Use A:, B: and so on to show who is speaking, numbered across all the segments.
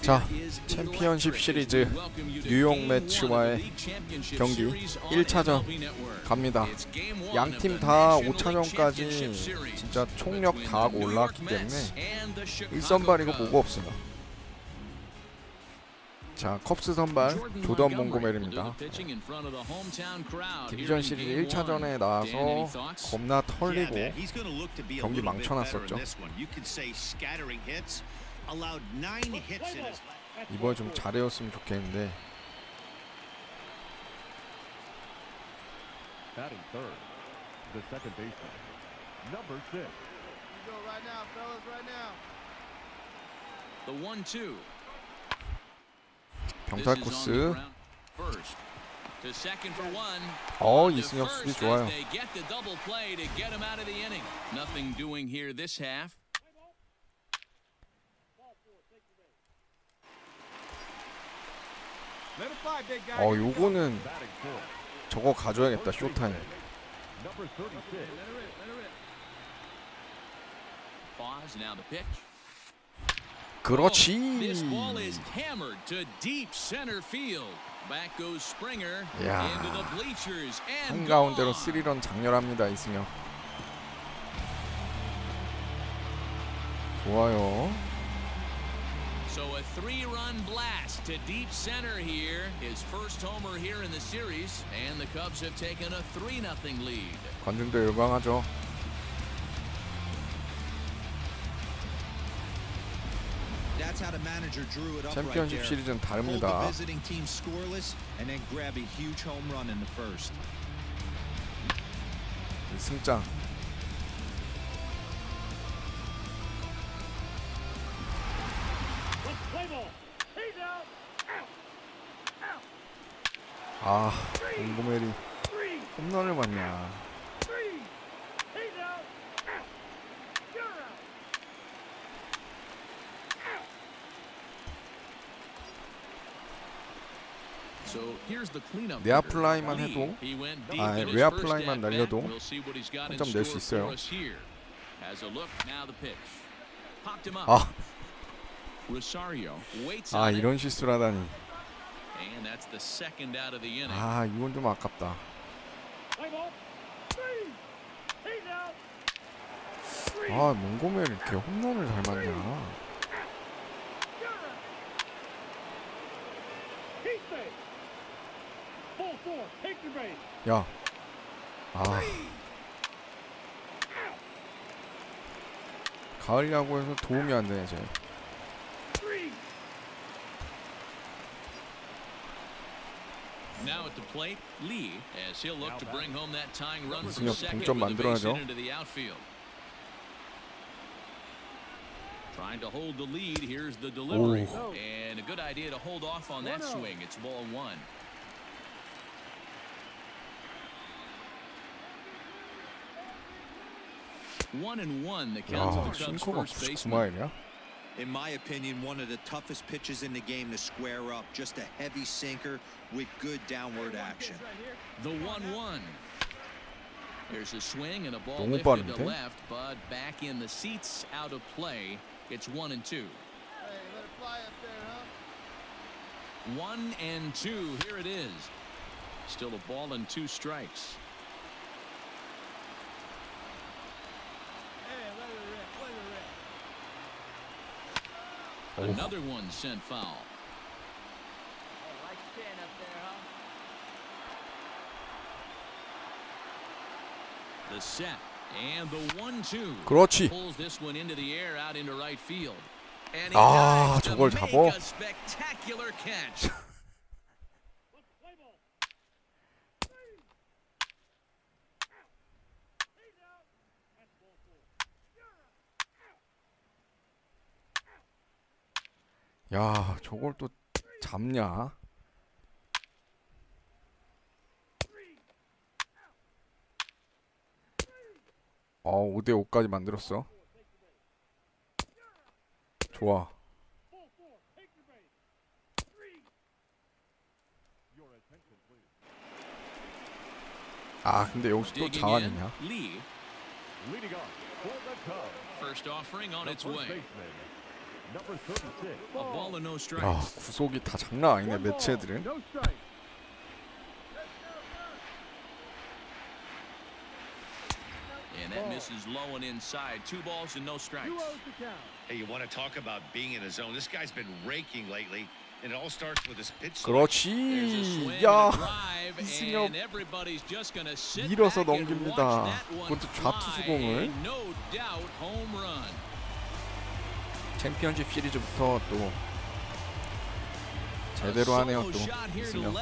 A: 자, 챔피언십 시리즈 뉴욕 매츠와의 경기 1차전 갑니다. 양팀 다 5차전까지 진짜 총력 다하고 올라왔기 때문에 1선발이고 뭐고 없습니다. 자, 컵스 선발 조던 몽고메리입니다. 디비전 시리즈 1차전에 나와서 겁나 털리고 경기 망쳐놨었죠. 이번에 좀 잘해줬으면 좋겠는데. 병살 코스. 이승엽 수비 좋아요. 요거는 저거 가져야겠다. 쇼타임. 그렇지. 야, 한가운데로 3런 장렬합니다. 이승엽. 좋아요.
B: So a 3-run blast to deep center here. His first homer here in the series, and the Cubs have taken a 3-0 lead.
A: 관중도 열광하죠. 챔피언십 시리즈는 다릅니다. 승장. 몽고메리 홈런을 맞냐. 내야플라이만 해도 외야플라이만 날려도 한 점 낼 수 있어요. 이런 실수를 하다니. 이건 좀 아깝다. 몽고메리 이렇게 홈런을 잘 맞냐. 야, 가을 야구에서 도움이 안 되네, 쟤. 이승엽 동점 만들어야죠.
B: Trying to hold the lead. Here's the delivery, and a good idea to hold off on that swing. It's ball one. One and one. The count of the Cubs' first baseman.
C: In my opinion, one of the toughest pitches in the game to square up. Just a heavy sinker with good downward action.
B: The 1-1. There's a swing and a ball
A: 너무
B: lifted
A: 빠른데?
B: to left, but back in the seats, out of play. It's 1-2. 1-2. Here it is. Still a ball and 2 strikes. Another one sent foul. The set and the 1-2.
A: 그렇지.
B: Pulls this one into the air out into right field. And
A: 저걸 잡어?
B: a spectacular catch.
A: 야, 저걸 또 잡냐? 어, 5대5까지 만들었어. 좋아. 아, 근데 여기서 또 자완이냐?
B: First offering on its way. A ball and no
A: 야,
B: strikes.
A: 구속이 다 장난 아니네 매치 애들은.
B: And that misses low and inside. 2 balls and no strikes.
D: Hey, you want to talk about being in a zone? This guy's been raking lately, and it all starts with his pitch.
B: There's a
A: 그렇지.
B: swing
A: 야,
B: and a drive,
A: 이승엽
B: and everybody's just gonna sit
A: 밀어서
B: back and watch
A: 넘깁니다.
B: that one
A: 그것도
B: fly.
A: 좌투수공을.
B: No doubt home run.
A: 챔피언십 시리즈부터 또 제대로 하네요 또 이승엽.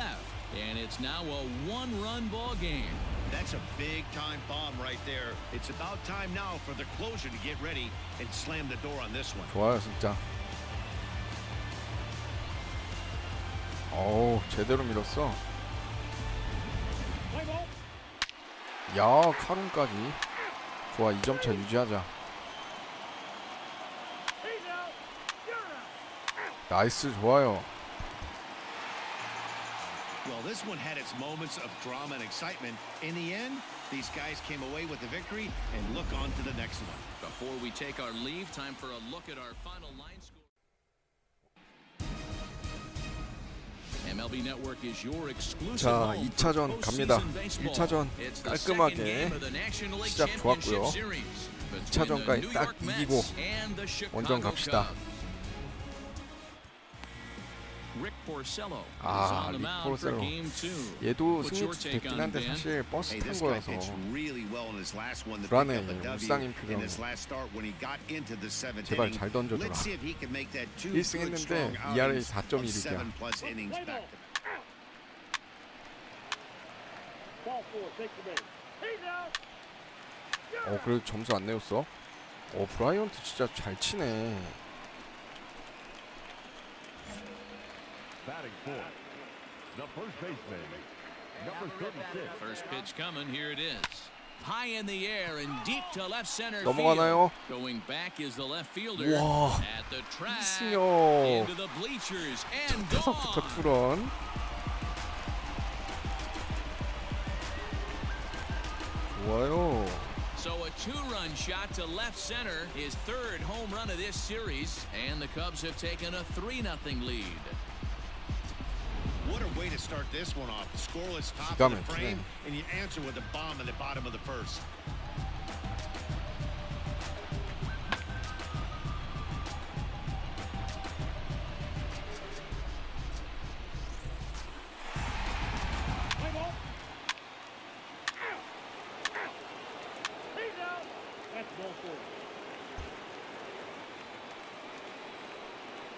B: And it's now a 1-run ball game.
D: That's a big-time bomb right there. It's about time now for the closer to get ready and slam the door on this one.
A: 좋아요 진짜. 어우 제대로 밀었어. 야 카룬까지. 좋아 2점차 유지하자. 나이스 좋아요.
D: Well, this one had its moments of drama and excitement. In the end, these guys came away with the victory and look on to the next one.
B: Before we take our leave, time for a look at our final line score. MLB Network is your exclusive
A: 자
B: home
A: 2차전
B: for
A: 갑니다.
B: postseason baseball.
A: 1차전
B: It's the second
A: 깔끔하게
B: game of the National League
A: 시작
B: Championship
A: 좋았고요.
B: Series between
A: 2차전까지
B: the New
A: 딱
B: York Mets
A: 이기고
B: and the
A: 원정
B: Chicago
A: 갑시다.
B: Cubs. Rick Porcello is
A: 아
B: on the
A: 릭
B: mound for
A: 포르셀로
B: game 2.
A: 얘도
B: What's your
A: 승리투수
B: take
A: 됐긴
B: on
A: 한데
B: Ben?
A: 사실 버스
D: Hey,
A: 탄
D: this guy
A: 거여서
D: pitched really well in his last one to pick
A: 불안해,
D: up a W
A: 울상인 표정.
D: in his last start when he got into the 7th
A: 제발
D: inning.
A: 잘 던져줘라.
D: Let's see if he can make that 2
A: 1승
D: good
A: 했는데
D: strong
A: ERA
D: outings of
A: 4.1이야.
D: 7+ innings back to back.
A: 그래도 점수 안 내었어. 브라이언트 진짜 잘 치네.
B: First pitch coming, here it is. High in the air and deep to left center
A: 넘어가나요?
B: field. Going back is the left fielder.
A: 와,
B: At the track,
A: 이승엽.
B: into the bleachers and
A: 타석부터
B: gone.
A: 투런. 좋아요.
B: So a 2-run shot to left center, his 3rd home run of this series, and the Cubs have taken a 3-0 lead.
D: What a way to start this one off. Scoreless top
A: 기가
D: of the
A: 막히네.
D: frame, and you answer with a bomb in the bottom of the first.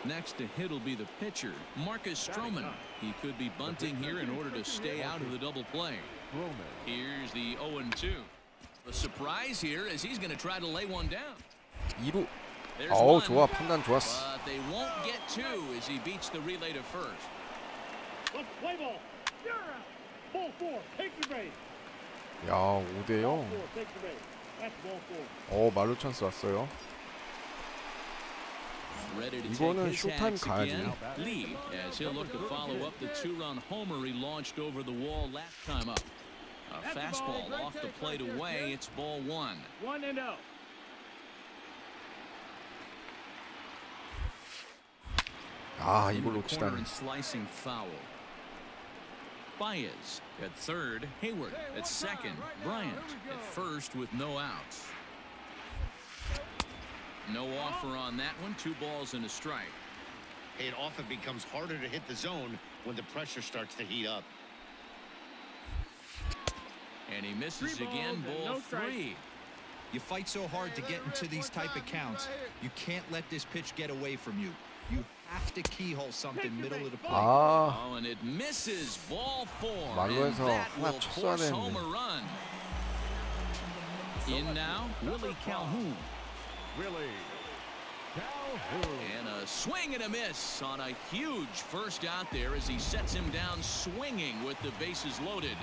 B: Next to hit will be the pitcher, Marcus Stroman. He could be bunting here in order to stay out of the double play. Here's the 0-2. The surprise here is he's going to try to lay one down.
A: 2루.
B: There's
A: 어우
B: one,
A: 좋아 판단 좋았어.
B: but they won't get 2 as he beats the relay to first.
A: 야 5대0. 말로 찬스 왔어요.
B: Ready to
A: 이거는
B: take his
A: 쇼타임
B: hacks
A: 가야지.
B: again. Lee, as he'll look to follow up the 2-run homer he launched over the wall last time up. A fastball off the plate away. It's ball 1.
E: 1-0.
A: 이걸
B: Into the corner
A: 놓치다니.
B: and slicing foul. Baez at third. Hayward at second. Bryant at first with no outs. No offer on that one. 2 balls and a strike.
D: Hey, it often becomes harder to hit the zone when the pressure starts to heat up.
B: And he misses again. Ball 3.
C: You fight so hard to get into these type of counts. You can't let this pitch get away from you. You have to keyhole something middle of the plate.
B: Oh, and it misses. Ball 4.
A: 말로
B: And
A: 해서
B: that
A: 하나
B: will
A: 쳤어야
B: force home
A: 되는데.
B: a run. In now, Willie Calhoun. And a swing and a miss on a huge first out there as he sets him down swinging with the bases loaded.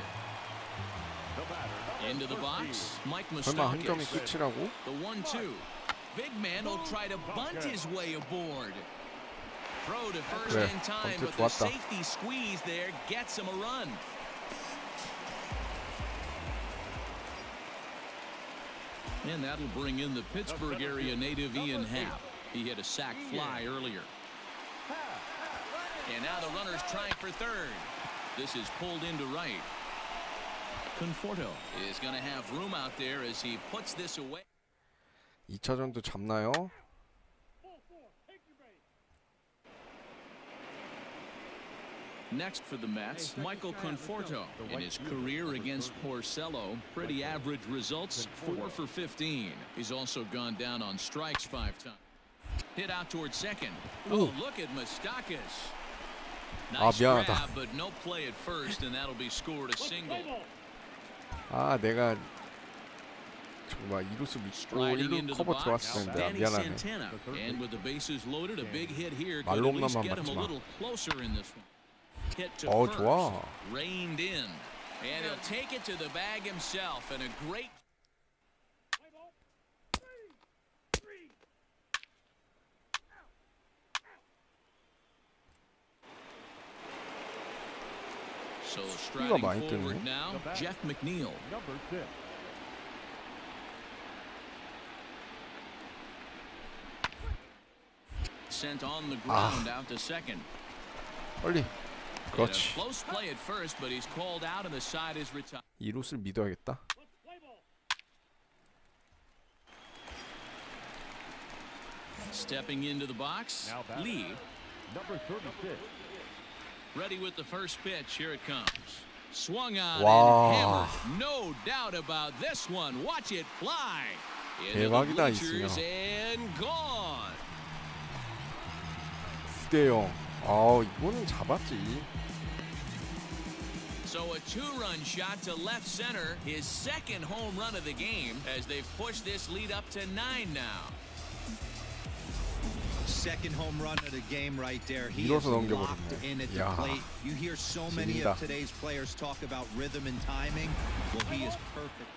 B: Into the box, Mike
A: 설마 한 점이
B: Moustakas.
A: 끝이라고?
B: The 1-2. Big man will try to bunt his way aboard. Throw to first
A: 그래,
B: in time,
A: 번트
B: but the
A: 좋았다.
B: safety squeeze there gets him a run. And that'll bring in the Pittsburgh area native Ian Happ. He hit a sac fly earlier. And now the runner's trying for third. This is pulled into right. Conforto is going to have room out there as he puts this away.
A: 2차전도 잡나요?
B: Next for the Mets, Michael Conforto. In his career against Porcello, pretty average results, 4 for 15. He's also gone down on strikes 5 times. Hit out towards second. Oh, look at Moustakas. Nice grab, but no play at first, and that'll be scored a single.
A: 아, 내가 정말 2루수 믿고 1루 커버 들어왔을 텐데 미안하네.
B: And with the bases loaded, a big hit here could
A: 말로
B: at least
A: 홈런만
B: get him a
A: 맞지 마.
B: little closer in this one. Hit to
A: 좋아.
B: first, reined in, and he'll take it to the bag himself, and a great. So striding forward now, Jeff McNeil. Sent on the ground out to second.
A: 빨리. 그렇지.
B: Close play at first, but he's called out and the side is retired.
A: 2루수를 믿어야겠다.
B: Stepping into the box, Lee. Number 36. Ready with the first pitch. Here it comes. Swung on and hammered. No doubt about this one. Watch it fly.
A: 대박이다, 이승엽.
B: And gone.
A: 9대0. 아, 이거는 잡았지.
B: So a 2-run shot to left center, his second home run of the game as they've pushed this lead up to 9 now.
C: Second home run of the game right there. He is
A: 밀어서
C: locked
A: 넘겨버렸네.
C: in at the
A: 야,
C: plate. You hear so many of today's players talk about rhythm and timing. Well, he is perfect.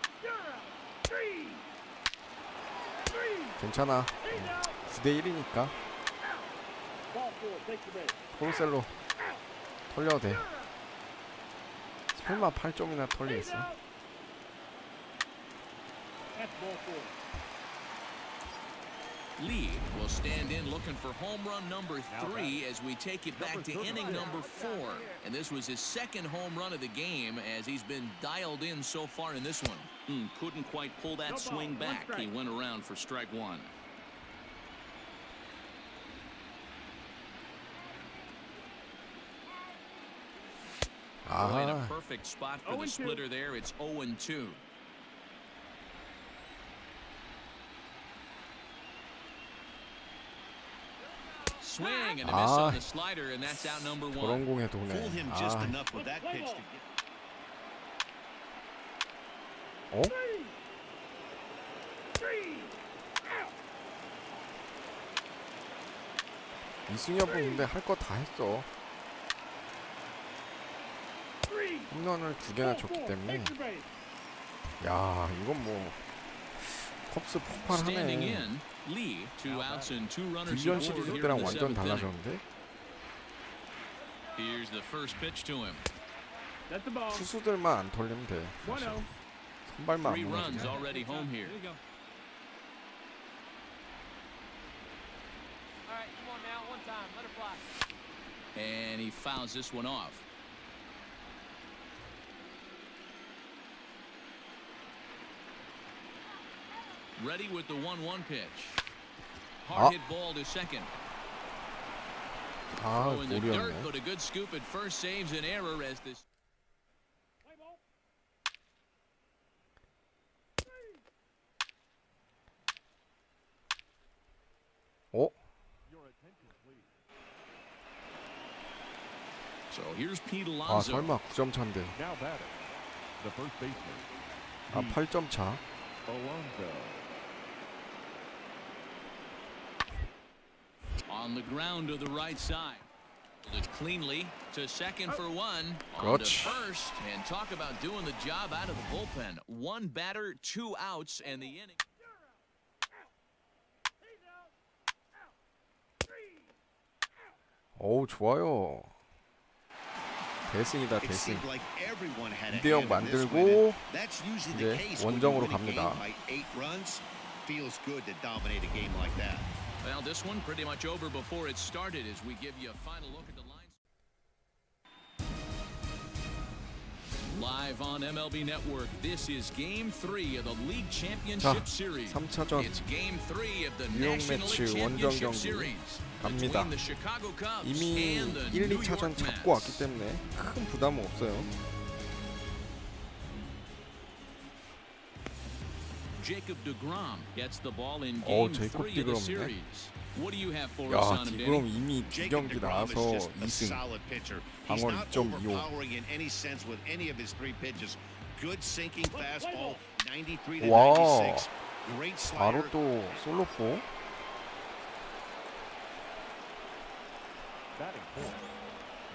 A: 괜찮아. 9대1이니까. 포르셀로 털려도 돼. 설마 8점이나 털리겠어?
B: Lee will stand in looking for home run number 3 as we take it back to inning number 4. And this was his second home run of the game as he's been dialed in so far in this one. Couldn't quite pull that swing back. He went around for strike 1. In a perfect spot for the splitter there. It's 0-2. Swing and a miss on the slider, and that's out number 1.
A: 저런 공에 도네.
D: Fooled him just enough with that pitch to get.
A: 어? 이승엽은 근데 할 거 다 했어. 홈런을 2개나 줬기 때문에. 야, 이건 뭐 컵스 폭발하네. 디비전 시리즈 때랑 완전 달라졌는데? 투수들만 안 털리면 돼. 사실. 선발만 안 무너지면.
B: And he fouls this one off. Ready with the 1-1 pitch. Hard hit ball to second.
A: 아,
B: in the dirt,
A: 골이었네.
B: but a good scoop at first saves an error as this.
A: 어?
B: So here's Pete
A: 아,
B: Alonso.
A: 설마 9점 차인데. 아, 8점 차.
B: On the ground to the right side. It cleanly to second for 1. On to first, and talk about doing the job out of the bullpen. 1 batter, 2 outs, and the inning.
A: 어우, 좋아요. 대승이다, 대승. 2대0 만들고 이제 원정으로 갑니다.
D: Feels good to dominate a game like that.
B: Well, this one pretty much over before it started as we give you a final look at the lines. Live on MLB Network, this is Game 3 of the League Championship Series.
A: 3차전
B: It's Game 3 of the
A: 뉴욕
B: National
A: 매치
B: League
A: 원정
B: Championship
A: 경기
B: Series
A: 갑니다.
B: between the Chicago Cubs
A: 이미
B: and the
A: 1,
B: New
A: 2차전
B: York
A: 잡고 왔기
B: Mets.
A: 때문에 큰 부담은 없어요.
B: Jacob DeGrom gets the ball in Game 3 of the series. What do you have for us
A: 야,
B: on him,
A: 디그롬
B: Danny?
A: 이미 두 경기 나와서 2승.
D: He's
A: 방어
D: not
A: 2.25.
D: overpowering in any sense with any of his three pitches. Good sinking fastball, 93 to
A: 와,
D: 96. Great
A: 바로
D: slider.
A: 또 솔로포.
E: Batting fourth,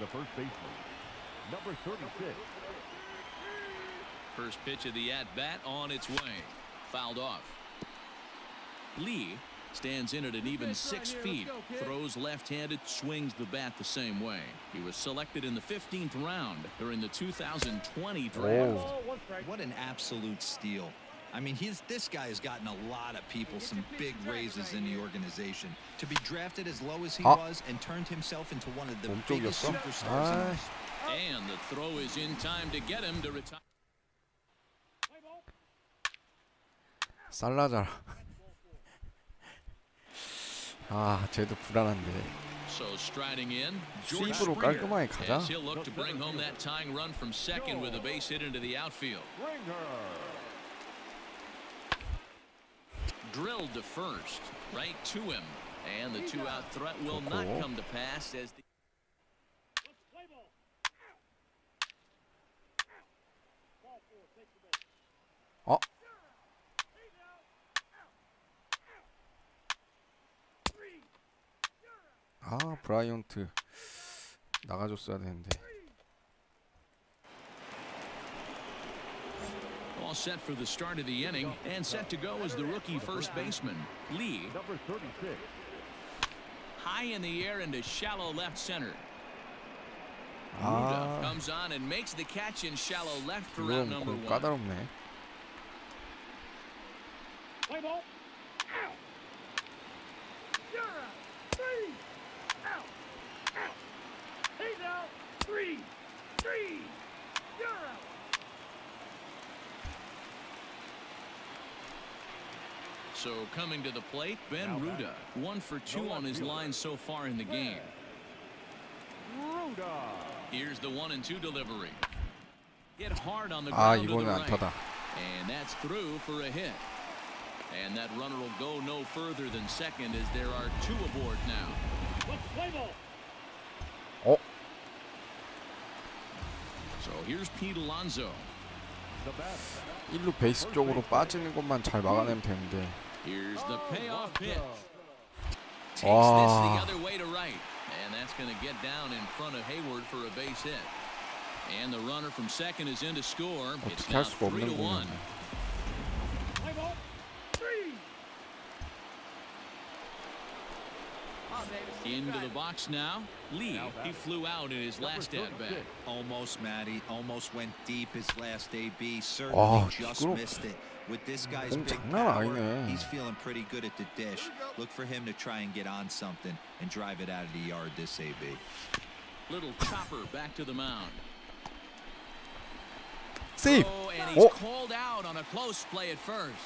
E: the first baseman, number 36.
B: First pitch of the at-bat on its way. Fouled off. Lee stands in at an even 6 feet. Throws left-handed, swings the bat the same way. He was selected in the 15th round during the 2020 draft.
C: What an absolute steal. I mean, this guy has gotten a lot of people some big raises in the organization. To be drafted as low as he was and turned himself into one of the biggest
A: 몸쪽이었어?
C: superstars in this.
B: And the throw is in time to get him to retire.
A: 살라자라. 아, 쟤도 불안한데.
B: So striding in, George
A: 스윕으로
B: Springer,
A: 깔끔하게 가자.
B: as he'll look to bring home that tying run from second with a base hit into the outfield. Drilled to first, right to him, and the two-out threat will not come to pass as the
A: 어? 아, 브라이언트 나가줬어야 되는데.
B: all set for the start of the inning and set to go as the rookie first baseman Lee.
E: Number 36.
B: High in the air into shallow left center.
A: 아,
B: Comes on and makes the catch in shallow left for out
A: 그건
B: number
A: 좀
B: 1.
A: 까다롭네.
F: Play ball. Out. You're out. 3. Out. Out. He's out. 3. You're out.
B: So coming to the plate, Ben Ruda, 1 for 2 on his line so far in the game. Here's the 1-2 delivery. Hit hard on the
A: 아,
B: ground to the
A: 이거는
B: right.
A: 안타다.
B: And that's through for a hit. And that runner will go no further than second as there are 2 aboard now.
F: Let's play ball.
A: 어?
B: So here's Pete Alonso.
A: 1루 베이스 쪽으로 빠지는 것만 잘 막아내면 되는데.
B: Here's the payoff pitch. Takes this
A: 와.
B: the other way to right. And that's going to get down in front of Hayward for a base hit. And the runner from second is in to score. It's
A: 어떻게
B: now
A: 할 수가 없는
B: 3-1.
A: 공이네.
F: Play ball. 3.
B: Into the box now. Lee, he flew out in his last at-bat.
C: Almost, Matty. Almost went deep his last AB.
A: 아,
C: Certainly just
A: 디그롬
C: missed it. With this guy's
A: 공
C: big
A: 장난
C: power,
A: 아니네.
C: he's feeling pretty good at the dish. Look for him to try and get on something and drive it out of the yard this AB.
B: Little chopper back to the mound.
A: 세이브!
B: Oh, and he's
A: 어?
B: called out on a close play at first.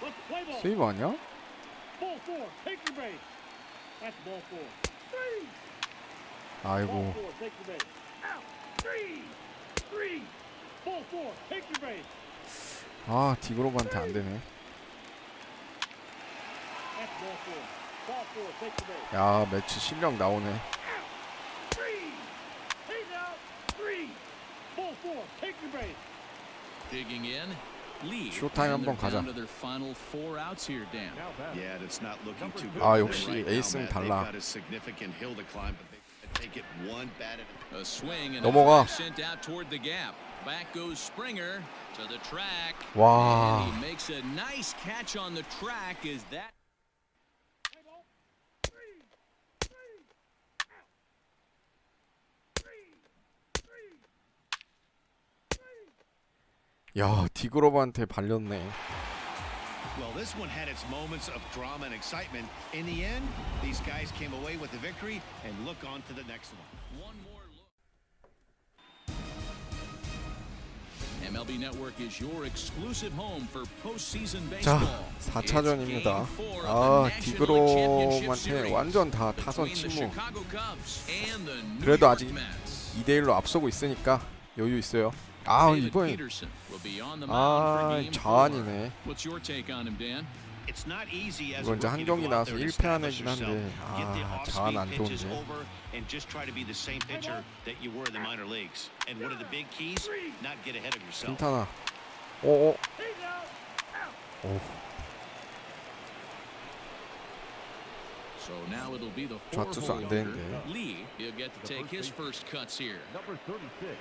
F: Let's play ball.
A: 세이브 아니야?
F: Ball 4. Take your base. That's ball 4. 3.
A: 아이고.
F: Ball 4. Take your base. Out. 3. Ball 4. Take your base.
A: 아, 디그롬한테 안 되네.
F: That's ball 4. Ball 4. Take your base.
A: 야, 매치 실력 나오네.
F: 3. He's out. 3. Ball 4. Take your base.
B: Digging in. Lee.
A: 쇼타임
B: And
A: 한번
B: they're
A: 가자.
B: down to their final 4 outs here, Dan.
D: Yeah, that's not looking too good.
A: 아,
D: for them
A: 역시
D: right
A: 에이스는
D: now, Matt. They've
A: 달라.
D: got a significant hill to climb, but they take it one bat at a
B: A swing and
A: 넘어가.
B: a sent out toward the gap. Back goes Springer to the track.
A: 와.
B: And he makes a nice catch on the track. Is that?
F: Play ball. 3.
A: 야, 디그롬한테 발렸네.
D: Well, this one had its moments of drama and excitement. In the end, these guys came away with the victory and look on to the next one.
B: One more look. MLB Network is your exclusive home for postseason
A: 자,
B: baseball.
A: 4차전입니다.
B: It's game 4 of
A: 아,
B: the National Championship
A: 디그롬한테
B: Series
A: 완전 다 타선
B: between the
A: 침묵.
B: Chicago Cubs and the New
A: 그래도
B: York
A: 아직
B: Mets.
A: 2대1로 앞서고 있으니까 여유 있어요. 아,
B: David
A: 이번엔
B: Peterson will be on the mound for
A: 아,
B: game 4.
A: 자안이네.
B: What's your take on him, Dan?
D: It's not easy as
A: 이거
D: a
A: 이제
D: rookie
A: 한
D: to
A: 경기
D: go out
A: 나와서
D: there and
A: 1패한
D: establish
A: 애긴
D: yourself,
A: 한데
D: get the
A: 아, 자안
D: off-speed
A: 안
D: pitches
A: 좋은데.
D: over, and just try to be the same pitcher that you were in the minor leagues. And what are the big keys? Not get ahead of yourself.
A: 빈타나. 오.
F: He's out. Out.
A: 오.
B: So now it'll be the
A: 좌투수 안
B: four-hole
A: 되는데.
B: Lee. He'll get to take his first cuts here.
E: Number 36.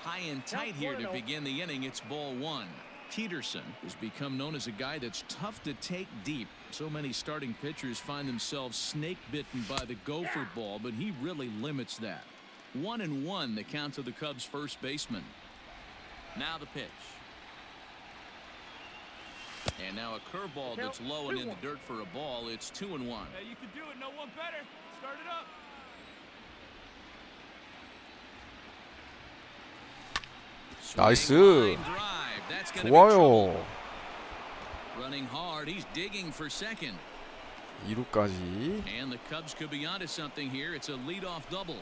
B: High and tight here to begin the inning. It's ball one. Peterson has become known as a guy that's tough to take deep. So many starting pitchers find themselves snake bitten by the gopher ball, but he really limits that. 1-1 the count to the Cubs first baseman. Now the pitch. And now a curveball that's low and in the dirt for a ball. It's 2-1.
F: Hey, you can do it. No one better. Start it up.
A: 나이스.
B: Line drive. That's gonna be trouble.
A: 좋아요.
B: Running hard. He's digging for second.
A: 2루까지.
B: And the Cubs could be onto something here. It's a leadoff double.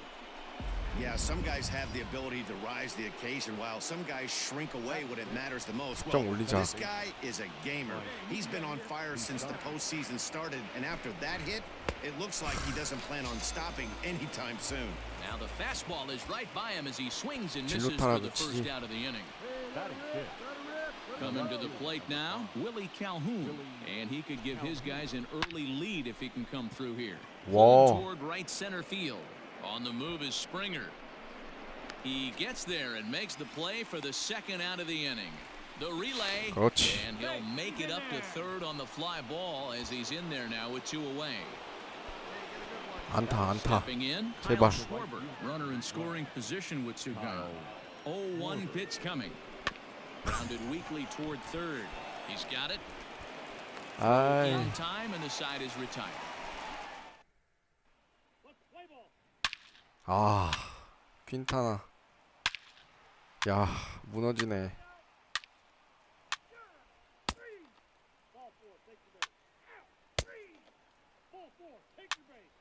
D: Yeah, some guys have the ability to rise the occasion while some guys shrink away when it matters the most.
A: 좀
D: Well,
A: 올리자.
D: this guy is a gamer. He's been on fire since the postseason started, and after that hit, it looks like he doesn't plan on stopping anytime soon.
B: Now the fastball is right by him as he swings and misses
A: 진루타라
B: for the first
A: 미치지.
B: out of the inning.
E: Batting fifth.
B: Coming to the plate now, Willie Calhoun. And he could give his guys an early lead if he can come through here.
A: 와.
B: Toward right center field. On the move is Springer. He gets there and makes the play for the second out of the inning. The relay.
A: 그렇지.
B: And he'll make it up to third on the fly ball as he's in there now with 2 away.
A: 안타 안타.
B: Stepping in,
A: 제발.
B: Kyle Schwarber, runner in scoring position with 2 gone. 0-1 pitch coming. Grounded weakly toward third. He's got it.
A: 아이.
B: In time, and the side is retired.
A: 아. 퀸타나. 야, 무너지네.
F: Ball 4. Take the base. Out. 3. Ball 4. Take the base.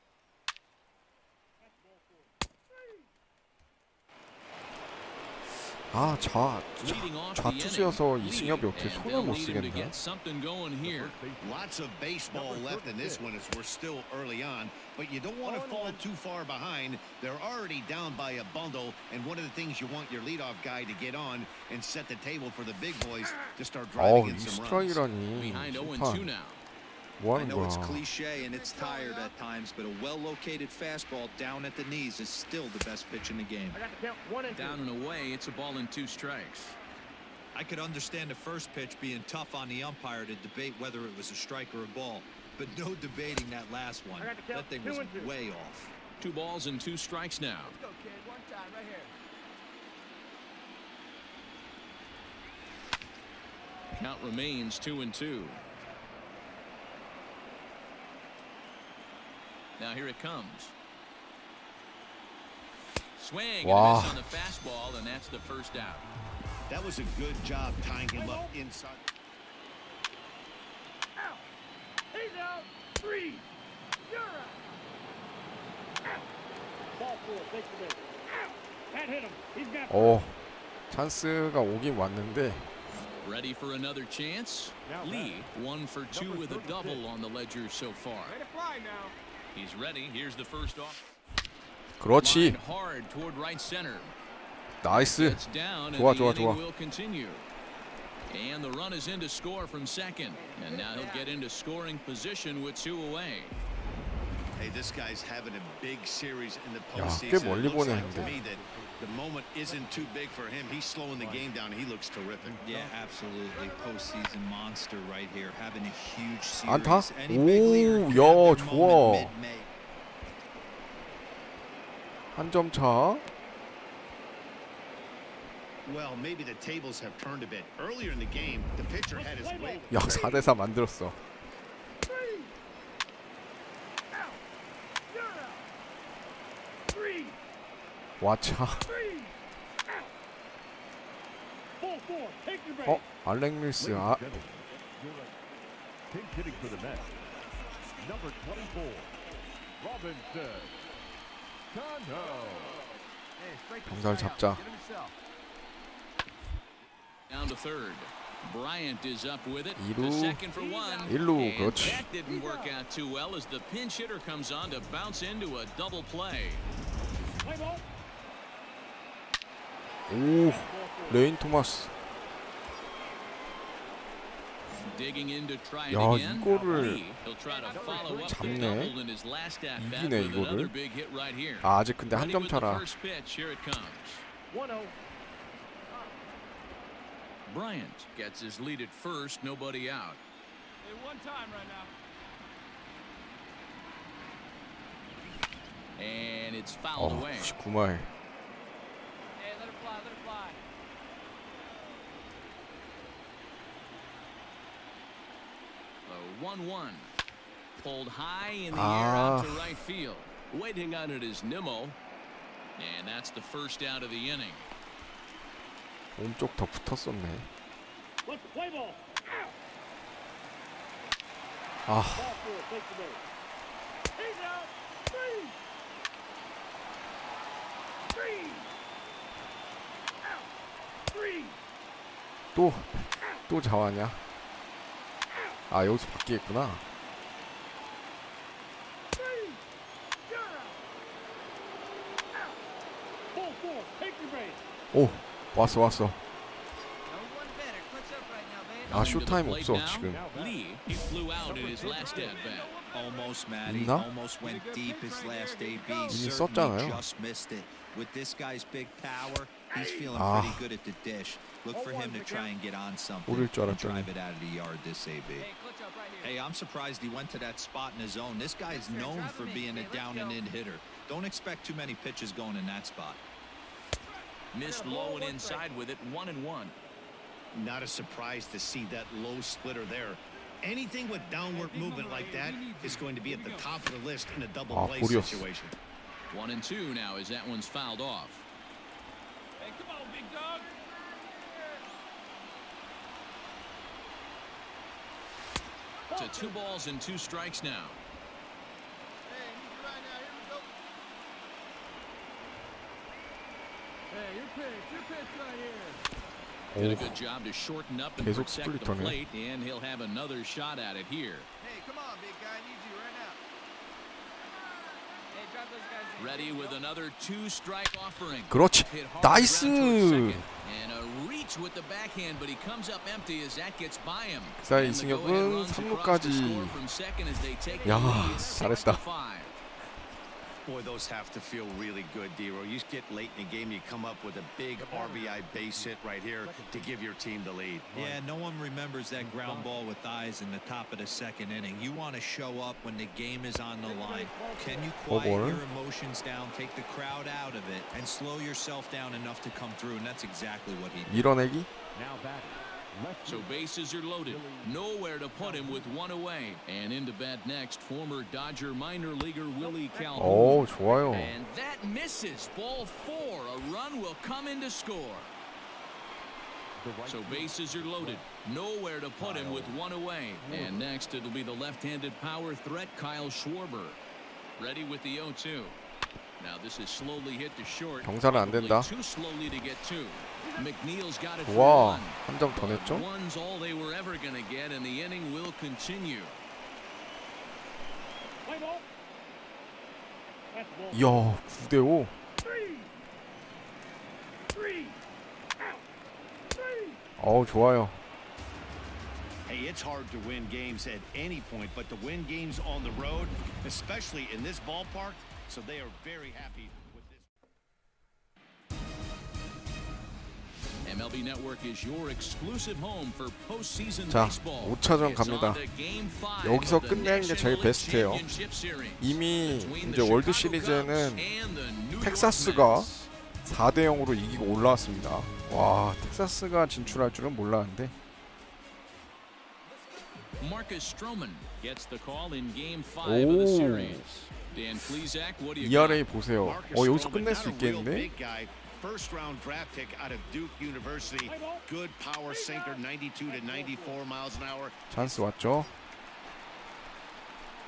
F: That's ball 4. 3.
A: 아,
B: Leading off the
A: 좌투수여서
B: inning,
A: 이승엽이
B: Lee,
A: 어떻게
B: and
A: 손을
B: they'll
A: 못
B: need him to
A: 쓰겠나?
B: get something going here.
D: Lots of baseball left in this one as we're still early on, but you don't want to fall too far behind. They're already down by a bundle, and one of the things you want your leadoff guy to get on and set the table for the big boys to start driving
A: 어우,
D: in
A: 이
D: some runs.
A: 스트라이크라니.
B: Behind 0-2
A: 심판.
B: now.
A: 뭐
C: I
A: 하는
C: know it's
A: 거야?
C: cliche and it's tired at times, but a well-located fastball down at the knees is still the best pitch in the game.
F: I got to count 1 and 2.
B: Down and away, it's a ball and 2 strikes.
C: I could understand the first pitch being tough on the umpire to debate whether it was a strike or a ball, but no debating that last one.
F: I got to count
C: That thing
F: 2
C: was
F: and 2.
C: way off.
B: 2 balls and 2 strikes now.
F: Let's go, kid. One time, right here.
B: Count remains 2-2. Now here it comes. Swing and a
A: Wow.
B: miss on the fastball, and that's the first out.
D: That was a good job tying him up inside.
F: Out. He's out. 3. You're out. Out. Ball 4. Take the base. Out. That hit him. He's got.
A: 오, 찬스가 오긴 왔는데
B: Ready for another chance? Lee 1 for 2 with a double on the ledger so far.
F: Ready to fly now.
B: He's ready. Here's the first off.
A: 그렇지.
B: Line hard toward right center.
A: 나이스.
B: It's down, and
A: 좋아,
B: the
A: 좋아,
B: inning
A: 좋아.
B: will continue. And the run is in to score from second. And now he'll get into scoring position with 2 away.
D: Hey, this guy's having a big series in the
A: 야,
D: postseason.
A: 꽤 멀리
D: It looks like to
A: 보내는데.
D: me that the moment isn't too big for him. He's slowing the game down. He looks terrific.
C: Yeah, absolutely. Postseason monster right here, having a huge series.
A: 안타?
C: Any big leaguer
A: 오,
C: can
A: 야,
C: have their
A: 좋아.
C: moment mid-May.
A: 한 점 차.
D: Well, maybe the tables have turned a bit. Earlier in the game, the pitcher had his way.
A: 야 4대4 만들었어.
F: Three. Out. You're out. Three.
A: 와차.
F: Three. Out. Ball four. Take your base.
A: 알렉 밀스.
E: Ladies
A: 아,
E: and gentlemen, your pinch hitting for the Mets, number 24, Robinson Cano.
A: 병살 잡자.
B: Down to third. Bryant is up with it.
A: 2루.
B: The second for one.
A: 1루.
B: And
A: 그렇지.
B: that didn't work out too well as the pinch hitter comes on to bounce into a double play.
F: Play ball.
A: 오, 레인 토마스.
B: Digging in to try it
A: 야,
B: again.
A: 이거를
B: He'll try to follow up the
A: 잡네.
B: double in his last at bat
A: 이기네,
B: with another
A: 이거를.
B: big hit right here.
A: 아, 아직 근데 한
B: Ready
A: 점
B: with the
A: 차라.
B: first pitch. Here it comes.
F: 1-0.
B: Bryant gets his lead at first, nobody out.
F: Hey, one time right now.
B: And it's fouled away.
A: 99말.
F: Hey, let it fly, let it fly.
B: The 1-1. Pulled high in the air out to right field. Waiting on it is Nimmo. And that's the first out of the inning.
A: 몸쪽 더 붙었었네.
F: Let's play ball. Out.
A: 아,
F: Ball four. Take the base. He's out. Three. Three. Out. Three.
A: 또 자와냐? 아, 여기서 바뀌겠구나.
F: Three. You're out. Out. Ball four. Take your base.
A: 오, 왔어.
G: No one better. Clutch up right now, babe.
A: 아, 쇼타임 없어 지금.
B: Lee, he flew out in his last at bat.
C: Almost, Matty.
A: 있나?
C: Almost went deep his last AB.
A: 이미
C: Certainly
A: 썼잖아요.
C: just missed it. With this guy's big power, he's feeling
A: 아.
C: pretty good at the dish. Look for him to try and get on something
A: 오릴 줄
C: and
A: 알았더니.
C: drive it out of the yard this AB.
G: Hey, clutch up right here.
C: Hey, I'm surprised he went to that spot in his own. This guy's known for being a down and in hitter. Don't expect too many pitches going in that spot.
B: Missed low and inside with it, 1-1.
D: Not a surprise to see that low splitter there. Anything with downward movement like that is going to be at the top of the list in a double
A: 아,
D: play
A: 볼이었어.
D: situation.
B: 1-2 now as that one's fouled off.
F: Hey, come on, big dog.
B: To 2 balls and 2 strikes now.
F: Hey, your pitch right here.
B: Did a
A: 오,
B: good job to shorten up and
A: 계속
B: protect the
A: 스플리터네.
B: plate, and he'll have another shot at it here.
G: Hey, come on, big guy. I need you right now. Hey, drop those guys in.
B: Ready with another 2-strike offering.
A: 그렇지.
B: Hit hard
A: 나이스.
B: ground towards second. And a reach with the backhand, but he comes up empty as that gets by him.
A: 자,
B: And the
A: 이승엽은
B: go-ahead runs across the
A: 3루까지.
B: score from second as they take the
A: 야,
B: lead,
A: 잘했다.
B: 6-5.
D: Boy, those have to feel really good, Dero. You get late in the game, you come up with a big RBI base hit right here to give your team the lead.
C: Yeah, no one remembers that ground ball with eyes in the top of the second inning. You want to show up when the game is on the line. Can you quiet
A: ball.
C: your emotions down, take the crowd out of it, and slow yourself down enough to come through? And that's exactly what he did.
A: 밀어내기?
E: Now batting, left
B: So bases are loaded. Nowhere to put him with 1 away. And into bat next, former Dodger minor leaguer Willie Calhoun.
A: 오, 좋아요.
B: And that misses. Ball 4. A run will come in to score.
E: the right
B: So
E: field.
B: bases are loaded. Nowhere to put him with 1 away. And next, it'll be the left-handed power threat, Kyle Schwarber. Ready with the 0-2. Now this is slowly hit to short.
A: 경사는 안 된다.
B: Too slowly to get 2. McNeil's got it for
A: 와,
B: 1.
A: 한 점 더 냈죠?
B: One's all they were ever going to get, and the inning will continue.
F: Play ball. That's ball.
A: 이야, 9대5.
F: Three. Three. Out. Three.
A: 어우, 좋아요.
D: Hey, it's hard to win games at any point, but to win games on the road, especially in this ballpark, so they are very happy with this.
B: MLB Network is your exclusive home for postseason
A: 자,
B: baseball.
A: 5차전
B: It's
A: 갑니다.
B: on to game 5
A: 여기서
B: of the
A: 끝내는 게 제일
B: National League
A: 베스트예요.
B: Championship Series
A: 이미
B: between
A: 이제
B: the
A: 월드
B: Chicago
A: 시리즈는
B: Cubs and the New York
A: 텍사스가
B: Mets.
A: 4대 0으로 이기고 올라왔습니다. 와, 텍사스가 진출할 줄은 몰랐는데.
B: Marcus Stroman gets the call in game 5 of the series. Dan Plesac, what do you got?
A: ERA 보세요. 여기서 끝낼 수 있겠는데?
D: First round draft pick out of Duke University. Good power sinker, 92 to 94 miles an hour.
A: 찬스 왔죠?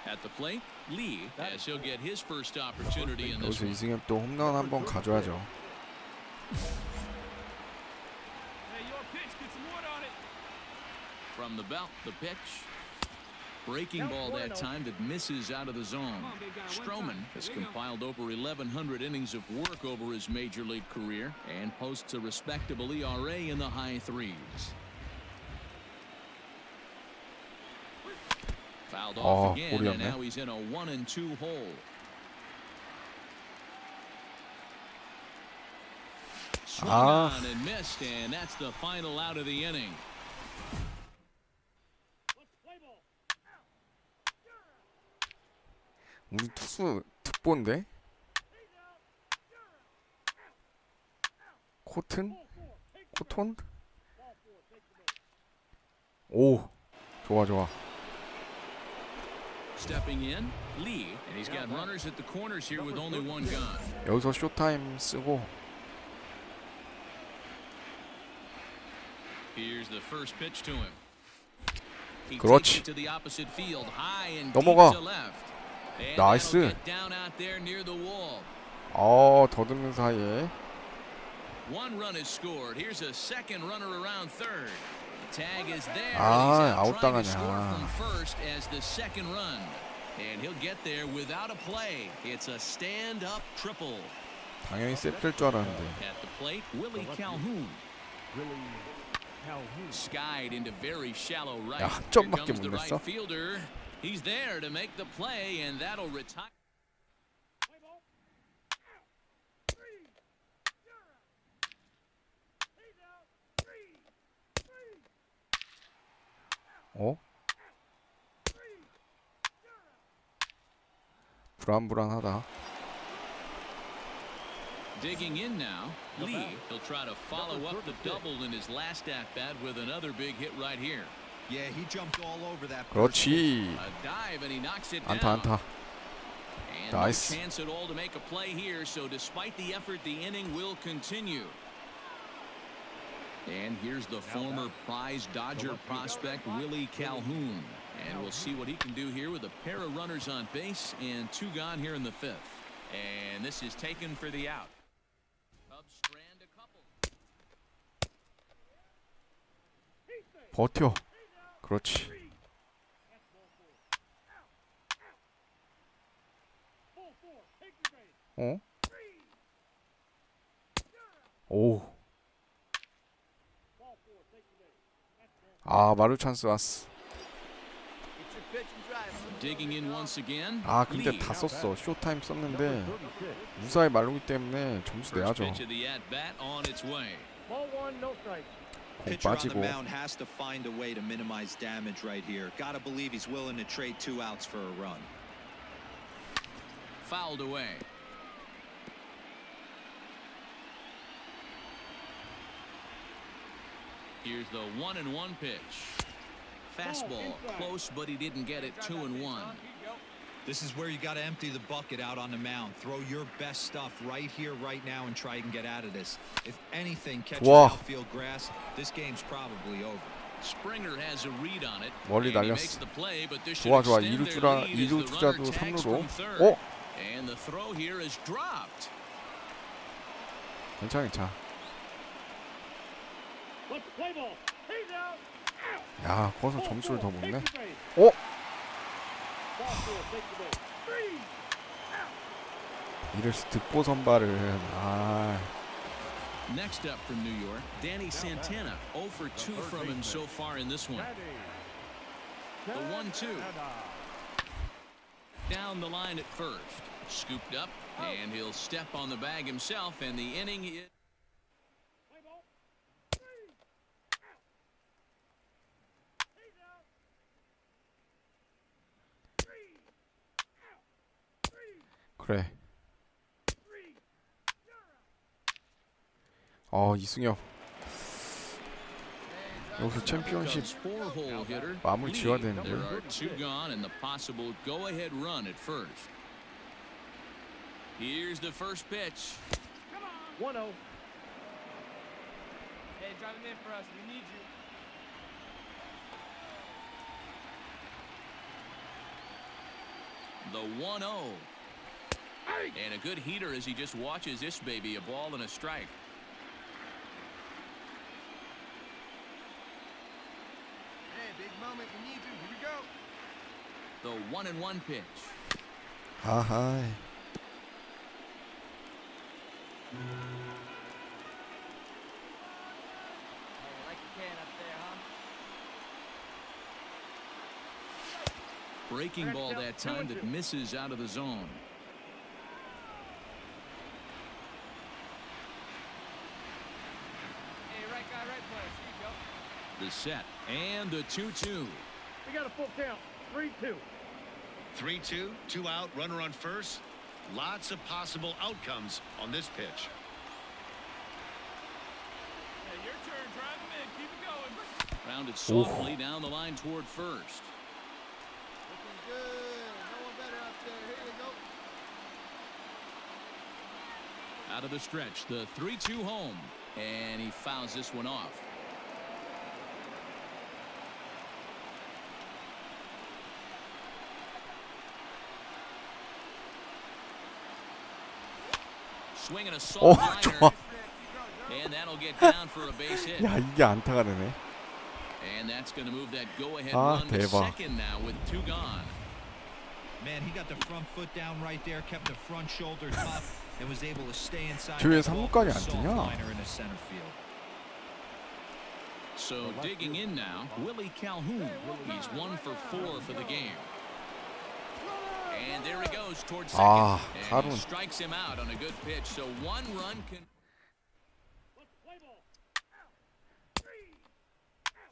B: At the plate, Lee, as he'll get his first opportunity in this
A: 여기서
B: one.
A: 이승엽 또 홈런 한번 가져야죠.
F: Hey, your pitch, get some wood on it.
B: From the belt, the pitch. Breaking ball that time that misses out of the zone. Stroman has compiled over 1,100 innings of work over his major league career and posts a respectable ERA in the high threes. Fouled off again, and now he's in a 1-2 hole. Swung on and missed, and that's the final out of the inning.
A: 우리 투수 특보인데? 코튼? 코톤? 오, 좋아 좋아.
B: Stepping in, Lee, and he's got runners at the corners here with only one gun.
A: 여기서 쇼타임 쓰고.
B: Here's the first pitch to him. He
A: 그렇지.
B: takes it to the opposite field, high and
A: 넘어가.
B: deep to left. And
A: 나이스.
B: that'll get down out there near the wall.
A: 더듬는 사이에.
B: One run is scored. Here's a second runner around third. The tag is there.
A: 아,
B: He's out
A: 아웃
B: trying to score
A: 당하냐.
B: from first as the second run. And he'll get there without a play. It's a stand-up triple.
A: 당연히 세트일 줄 알았는데.
B: At the plate, Willie Calhoun. Skied into very shallow right.
A: 야, 한
B: Here
A: 점밖에
B: comes
A: 못
B: the
A: 냈어?
B: right fielder. He's there to make the play, and that'll retire.
A: 불안불안하다.
B: Digging in now, Lee. He'll try to follow up the double in his last at-bat with another big hit right here.
C: Yeah, he jumped all over that.
A: 그렇지.
B: A dive, and he knocks it
A: 안타
B: down.
A: 안타.
B: And
A: Nice.
B: no chance at all to make a play here, so despite the effort, the inning will continue. And here's the former prize Dodger prospect, Willie Calhoun. And we'll see what he can do here with a pair of runners on base and two gone here in the fifth. And this is taken for the out. Cubs strand a couple.
A: 버텨. 그렇지. 오. 마루 찬스 왔어.
B: Digging in once again.
A: 근데
B: Lee.
A: 다 썼어. 쇼타임 썼는데 무사히 말르기 때문에 점수
B: First
A: 내야죠.
B: pitch of the at-bat on its way.
F: Ball one, no strike.
A: 공
C: Pitcher on the
A: 빠지고.
C: mound has to find a way to minimize damage right here. Got to believe he's willing to trade 2 outs for a run.
B: Fouled away. Here's the 1-1 pitch. Fastball close, but he didn't get it. 2-1.
C: This is where you got to empty the bucket out on the mound. Throw your best stuff right here, right now, and try and get out of this. If anything catches outfield grass, this game's probably over.
B: Springer has a read on it.
A: 멀리
B: And he makes
A: 날렸어.
B: the play, but this should
A: 좋아 좋아.
B: extend
A: 2루
B: their lead as the
A: 주자도
B: runner tags
A: 3루로.
B: from third. And the throw here is dropped.
A: 괜찮아 괜찮아.
F: Let's play ball. He's out.
A: 야, 거기서 점수를 더 못 내.
F: Ball four, take the base. 3 out.
A: 이래서 득보 선발은
B: Next up from New York, Danny Santana. 0 for 2 from him so far in this one. The 1-2. Down the line at first. Scooped up, and he'll step on the bag himself, and the inning is...
A: 그래. 이승엽 여기서 챔피언십
B: Four-hole hitter.
A: 마무리 지어야
B: There
A: 되는데.
B: are two gone and the possible go-ahead run at first. Here's the first pitch.
F: 1-0.
G: Hey, drive him in for us. We need you.
B: The 1-0. And a good heater as he just watches this baby, a ball and a strike.
G: Hey, big moment. We need you. Here we go.
B: The 1-1 pitch.
A: 아하.
G: Hey, like you can up there, huh?
B: Breaking ball that time that misses out of the zone.
G: Hey, right guy, right place. Here you go.
B: The set and the 2-2.
F: We got a full count. 3-2.
D: 3-2, 2 out, runner on first. Lots of possible outcomes on this pitch.
G: Hey, your turn. Drive him in. Keep it going.
B: Rounded softly down the line toward first.
G: Looking good. No one better up there. Here you go.
B: Out of the stretch, the 3-2 home. And he fouls this one off. Swinging a soft liner.
A: 좋아.
B: And that'll get down for a base hit.
A: 야, 이게 안타가 되네.
B: And that's going to move that go-ahead
A: 아,
B: run to
A: 대박.
B: second now with two gone.
C: Man, he got the front foot down right there, kept the front shoulder up, and was able to stay inside.
A: 쟤 왜
C: that ball
A: 삼루까지
C: for a
A: 안
C: soft
A: 뛰냐?
C: liner in the center field.
B: So digging in now, Willie Calhoun. He's 1 for 4 for the game. And there he goes towards second.
A: 아,
B: And he
A: 사룬.
B: strikes him out on a good pitch. So one run can.
F: Let's play ball. Out. 3. Out.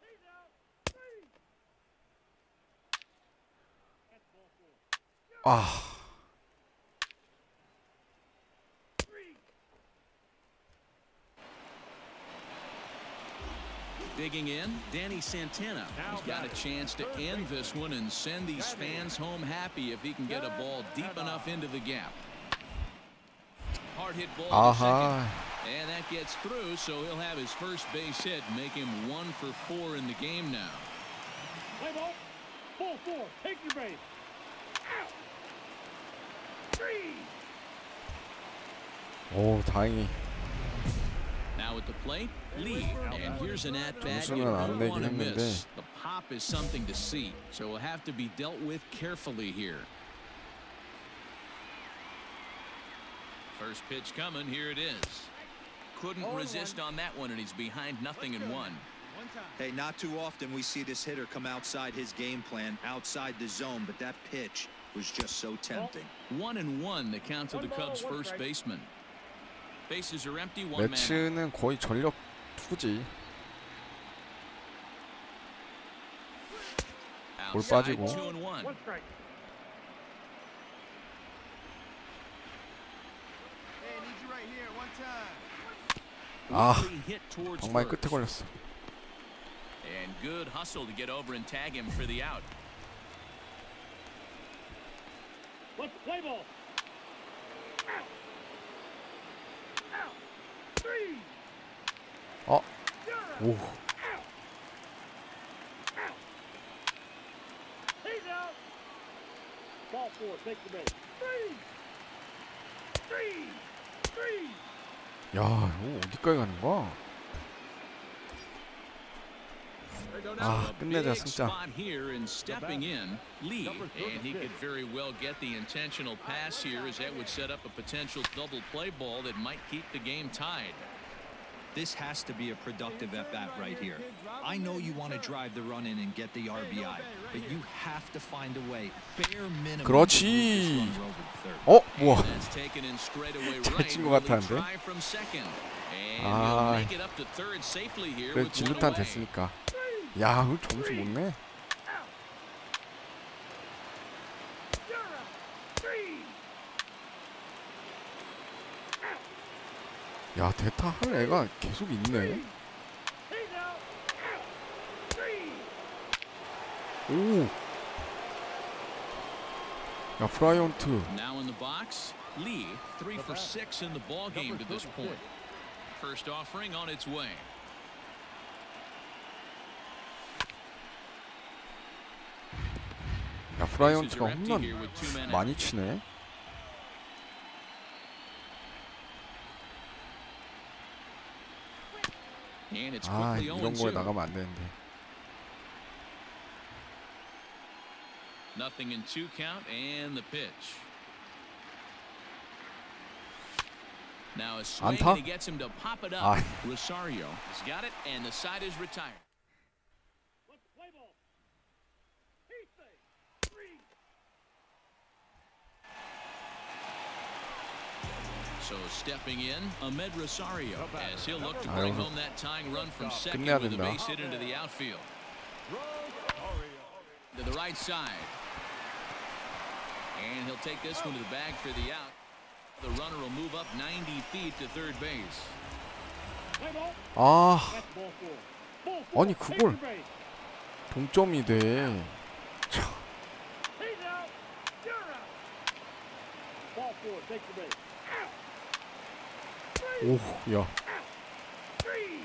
F: He's out. 3. That's ball 4.
A: 아,
F: 3.
B: Digging in, Danny Santana. He's got a chance to end this one and send these fans home happy if he can get a ball deep enough into the gap. Hard hit ball to second.
A: 아하.
B: And that gets through, so he'll have his first base hit, make him 1 for 4 in the game now.
F: Play ball. Ball 4. Take your base. Out. 3.
A: 오, 다행히
B: Now at the plate, Lee. And here's an at-bat you
A: 점수는 안
B: don't
A: 내긴
B: want to
A: 했는데.
B: miss. The pop is something to see, so will have to be dealt with carefully here. First pitch coming, here it is. Couldn't resist on that one, and he's behind 0-1.
G: One time.
C: Hey, not too often we see this hitter come outside his game plan, outside the zone, but that pitch was just so tempting.
B: 1-1 the count to the Cubs first baseman. Bases are empty, one man.
A: 매치는 거의 전력 투구지. 볼
B: Outside,
A: 빠지고.
B: 2-1.
F: 1 strike.
G: Hey, need you right here. One time.
A: 아,
B: Weekly hit towards
A: 정말
B: first.
A: 끝에 걸렸어.
B: And good hustle to get over and tag him for the out.
F: Let's play ball. Out. Out. 3.
A: 어,
F: You're
A: 오,
F: out. Out. He's out. Ball 4. Take the base. 3. 3. 3.
A: 야, 이거 어디까지 가는 거야? 아, 끝내자
B: Big
A: 승자.
B: spot here and stepping in, Lee, and he could very well get the intentional pass here, as that would set up a potential double play ball that might keep the game tied.
C: This has to be a productive at-bat right here. I know you want to drive the run in and get the RBI, but you have to find a way, bare minimum, to move this
A: 그렇지.
C: runner over to third.
A: 어, 뭐야?
B: And that's taken in straight away
A: 잘
B: right.
A: 친것
B: Will he
A: 같았는데?
B: try from second? And
A: 아,
B: he'll make it up to third safely here
A: 그래
B: with one
A: 진루탄
B: away.
A: 됐으니까. 야, 이거 점수 못 내.
F: Out. You're out. 3.
A: 야, 대타 할 애가 계속 있네.
F: He's out. Out. Three.
A: 오. 야, 브라이언트.
B: Now in the box, Lee 3 for 6 in the ball game to this point. First offering on its way.
A: 야, 브라이언트가 홈런 많이 치네.
B: And it's
A: 아,
B: quickly
A: 이런 거에
B: 0-2.
A: 나가면 안 되는데.
B: Nothing in 2 count and the pitch. Now a swing
A: 안타?
B: and he gets him to pop it up.
A: 아,
B: Rosario has got it and the side is retired.
F: Let's play ball. He's safe. Three.
B: So stepping in, Ahmed Rosario, as he'll look to
A: 아유,
B: bring home that tying run from second
A: 끝내야
B: with a
A: 된다.
B: base hit into the outfield. To the right side. And he'll take this one to the bag for the out. The runner will move up 90 feet to third base.
F: Play ball.
A: 아,
F: That's ball four. Ball four.
A: 아니
F: Extra
A: 그걸
F: base.
A: 동점이 돼. 참,
F: He's out. You're out. Ball four. Take the base. Out.
A: 오, 야,
F: Three.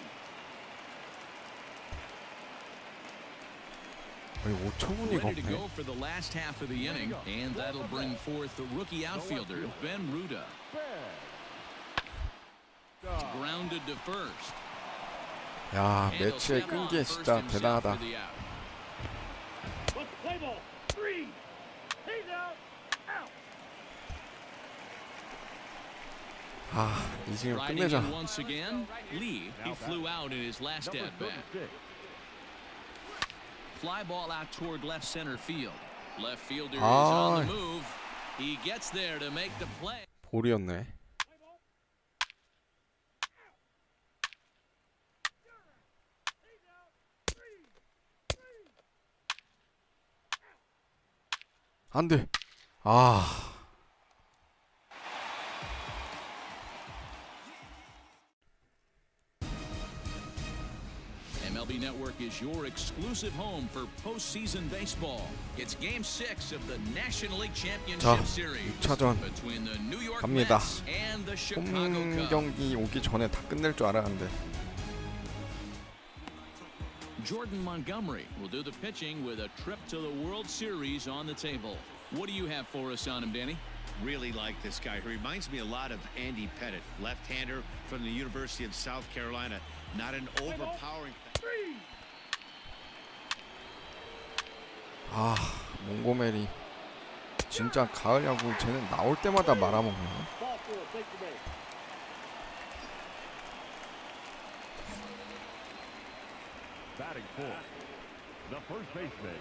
A: 아니 5초분이가
B: Ready to
A: 없네.
B: go for the last half of the inning, and that'll bring forth the rookie outfielder Ben Ruda. Grounded to first.
A: 야,
B: And he'll
A: 매치에
B: step
A: 끈
B: on
A: 게
B: first
A: 진짜
B: himself
A: 대단하다.
B: for the out.
F: Let's play ball. Three. He's out. Out.
A: 아, 이승엽
B: Riding
A: 끝내자.
B: in once again, Lee. He flew out in his last at bat. Fly ball out toward left center field. Left fielder is on the move. He gets there to make the play.
A: 볼이었네. 안 돼. 아.
B: MLB Network is your exclusive home for postseason baseball. It's Game 6 of the National League Championship
A: 자,
B: Series
A: 6차전
B: between the New York
A: 갑니다.
B: Mets and the Chicago
A: 홈
B: Cubs.
A: 경기 오기 전에 다 끝낼 줄 알았는데.
B: Jordan Montgomery will do the pitching with a trip to the World Series on the table. What do you have for us on him, Danny?
D: Really like this guy. He reminds me a lot of Andy Pettit, left-hander from the University of South Carolina. Not an overpowering.
F: Three.
A: 아, 몽고메리 진짜 가을 야구 쟤는 나올 때마다 말아먹네.
F: Ball four. Take the base.
E: Batting fourth, the first baseman,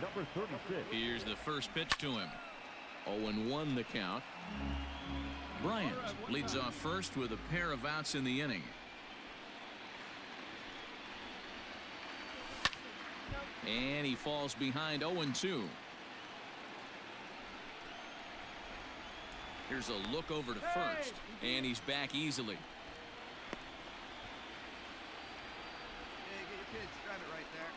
E: number 36.
B: Here's the first pitch to him. 0-1 the count. Bryant leads off first with a pair of outs in the inning. And he falls behind 0-2. Here's a look over to first, and he's back easily.
G: Yeah, get your pitch. Grab it right there.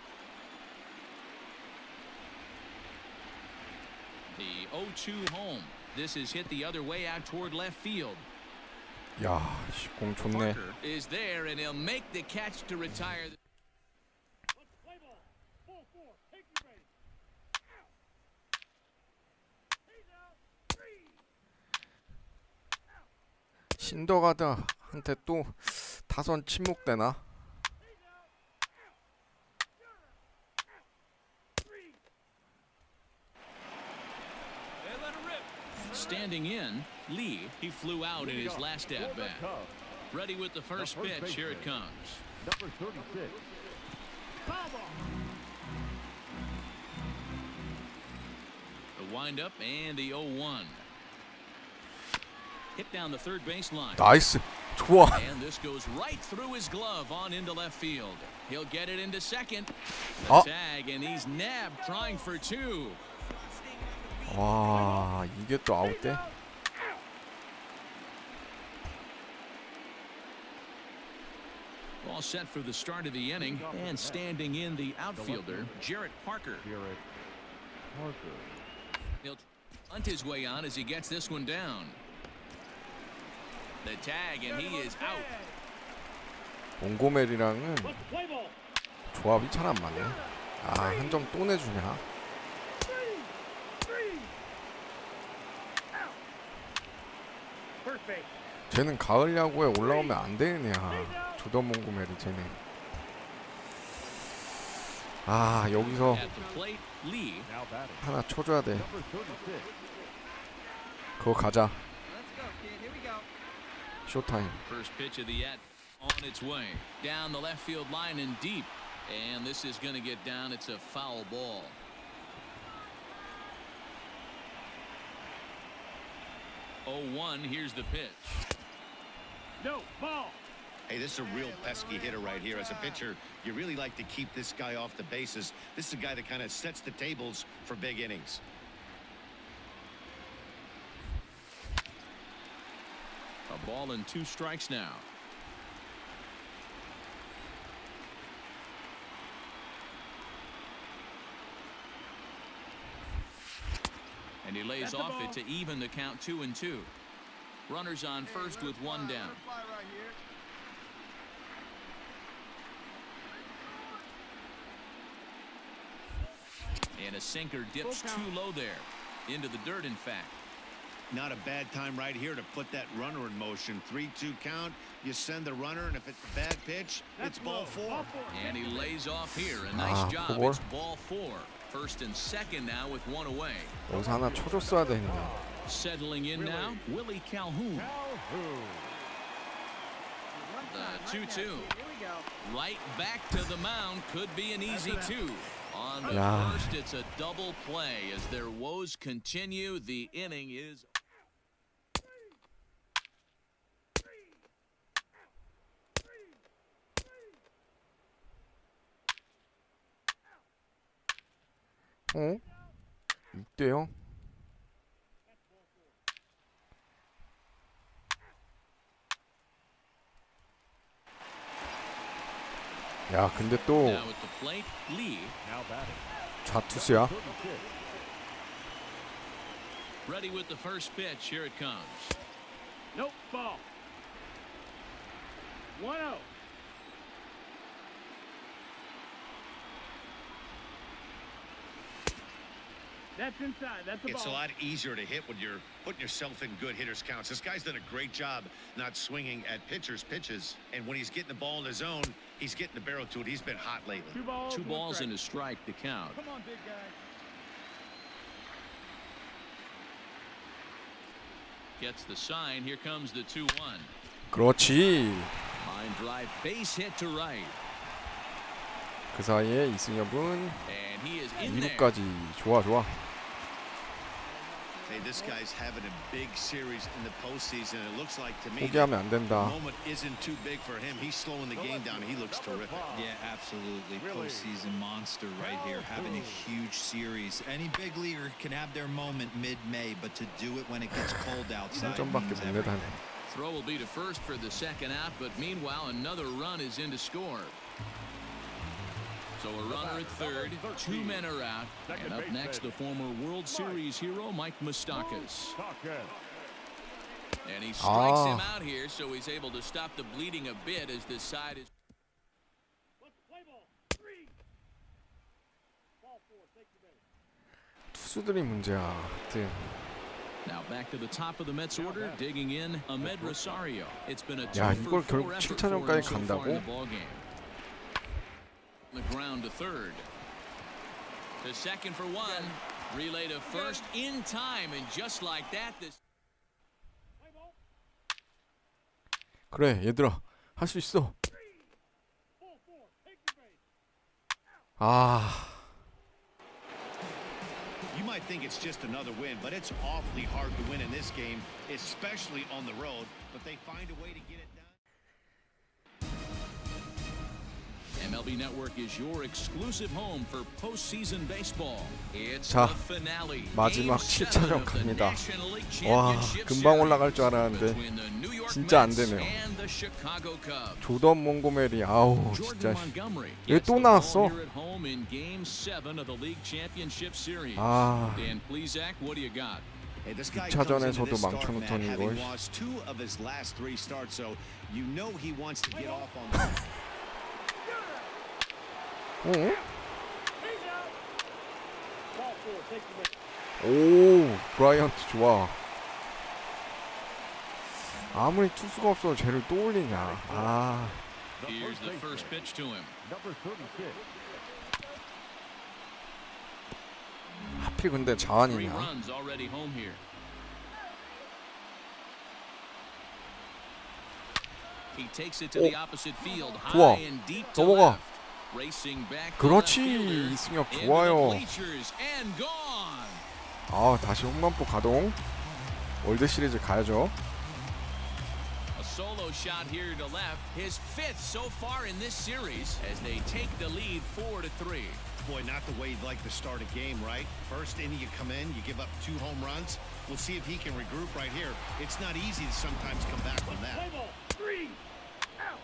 B: The 0-2 home. This is hit the other way out toward left field.
A: 야, 씨, 공 좋네.
B: Parker is there, and he'll make the catch to retire.
F: Let's play ball. Ball four. Take the base. Out. He's out. Three.
A: 신더가드한테 또 타선 침묵되나?
B: Standing in, Lee, he flew out in his last at bat. Ready with the first pitch. Here it comes.
E: Number 36.
B: The windup and the 0-1. Hit down the third baseline.
A: 나이스. 좋아.
B: And this goes right through his glove on into left field. He'll get it into second. The
A: Oh.
B: tag, and he's nabbed trying for two.
A: 와, 이게 또 아웃돼?
B: All set for the start of the inning, and standing in the outfielder, Jarrett Parker.
E: Jarrett Parker.
B: He'll hunt his way on as he gets this one down. The tag, and he is out.
A: 몽고메리랑은
F: Let's play ball.
A: 조합이 잘 안 맞네. 아, 한 점 또 내주냐?
F: Three. Out. First base.
A: 쟤는 가을 야구에 올라오면 안 되는 애야. 조던 몽고메리 쟤는. 아, 여기서
B: At the plate, Lee.
E: Now batting.
A: 하나 쳐줘야 돼.
E: Number 36.
A: 그거 가자.
G: Let's go, kid. Here we go.
A: 쇼타임.
B: First pitch of the at on its way down the left field line and deep, and this is going to get down. It's a foul ball. Oh, 1. Here's the pitch.
F: No ball.
D: Hey, this is a real pesky hitter right here. As a pitcher, you really like to keep this guy off the bases. This is a guy that kind of sets the tables for big innings.
B: A ball and 2 strikes now. And he lays
F: That's the
B: off
F: ball.
B: it to even the count 2-2. Runners on first with 1 down.
G: Fly right here.
B: And a sinker dips too low there. Into the dirt, in fact.
D: Not a bad time right here to put that runner in motion. 3-2 count. You send the runner, and if it's a bad pitch, it's ball 4.
B: And he lays off here. A nice
A: Ah,
B: job.
A: four.
B: It's ball 4. First and second now with 1 away.
A: 여기서 하나 쳐줬어야 되는데.
B: Settling in now, Willie Calhoun.
E: Calhoun.
G: One
B: The
G: time, right
B: 2-2.
G: now, kid. Here we go.
B: Right back to the mound. Could be an easy 2. On the
A: Yeah.
B: first, it's a double play. As their woes continue, the inning is...
A: 어? 6대0? 야, 근데 또
B: Now at the plate, Lee.
E: Now batting.
A: 좌투수야.
E: 36.
B: Ready with the first pitch. Here it comes.
F: Nope, ball. 1-0. That's inside. That's the ball.
D: It's a lot easier to hit when you're putting yourself in good hitters' counts. This guy's done a great job not swinging at pitchers' pitches. And when he's getting the ball in the zone, he's getting the barrel to it. He's been hot lately.
F: 2 balls.
B: 2
F: 1
B: balls
F: strike.
B: and a strike to count.
F: Come on, big guy.
B: Gets the sign. Here comes the 2-1.
A: 그렇지.
B: Line drive, base hit to right.
A: 그 사이에 이승엽은
B: And he is in there.
A: 2루까지. 좋아, 좋아.
D: Hey, this guy's having a big series in the postseason. It looks like to me
A: 포기하면 안
D: the
A: 된다.
D: moment isn't too big for him. He's slowing the game down. He looks terrific.
C: Yeah, absolutely.
E: Really?
C: Postseason monster right here, having a huge series. Any big leaguer can have their moment mid-May, but to do it when it gets cold outside
A: 3점밖에
C: means
A: 못
C: everything.
A: 내다네.
B: Throw will be to first for the second out, but meanwhile another run is in to score. So a runner at third, 2 men are out, and up next the former World Series hero Mike Moustakas.
E: Moustakas.
B: And he strikes
A: Ah.
B: him out here, so he's able to stop the bleeding a bit as this side is...
F: Let's play ball. 3. Ball 4. Take the base.
A: 투수들이 문제야. 하여튼
B: Now back to the top of the Mets order, digging in Ahmed Rosario. It's been a
A: 야,
B: 2
A: 이걸
B: for 4
A: 결국
B: effort
A: 7차전까지
B: for him so far in
A: 간다고?
B: the ballgame. The ground to third. To second for 1. Relay to first in time, and just like that, this...
F: Play ball.
A: 그래, 얘들아. 할 수 있어.
F: Ball 4. Take the base.
A: 아,
D: You might think it's just another win, but it's awfully hard to win in this game, especially on the road. But they find a way to get it done.
B: And MLB Network is your exclusive home for postseason baseball. It's
A: 자,
B: the finale.
A: 마지막
B: Game
A: 7차전
B: 7 of the
A: 갑니다.
B: National League
A: 와,
B: Championship
A: 금방 올라갈 줄
B: Series
A: 알았는데
B: between the New York
A: 진짜 안
B: Mets
A: 되네요.
B: and the Chicago Cubs.
A: 조던 몽고메리, 아우 진짜.
B: Jordan Montgomery
A: 얘
B: gets
A: 또
B: the ball
A: 나왔어.
B: here at home in Game 7 of the League Championship Series.
A: 아.
B: Dan Plesac, what do you got?
D: Hey, this guy comes into
A: 차전에서도
D: this start, Matt,
A: 망쳐놓더니
D: having
A: 이걸.
D: lost 2 of his last 3 starts, so you know he wants to get off on the
A: 어?
F: He's out. Ball 4, take the man.
A: 오, 브라이언트 좋아. 아무리 투수가 없어도 쟤를 또 올리냐. 아,
B: Here's the first pitch to him.
E: Number 36.
A: 하필 근데
B: 3
A: 자완이냐.
B: runs already home here. He takes it to the opposite field,
A: 좋아.
B: high and deep to
A: 넘어가.
B: left. Racing back to
A: 그렇지,
B: left fielder,
A: 이승엽
B: into the
A: 좋아요.
B: bleachers and gone.
A: 아, 다시 홈런포 가동. 월드 시리즈 가야죠.
B: A solo shot here to left, his 5th so far in this series as they take the lead 4-3.
D: Boy, not the way you'd like to start a game, right? First inning, you come in, you give up 2 home runs. We'll see if he can regroup right here. It's not easy to sometimes come back from that.
F: Play ball. 3. Out.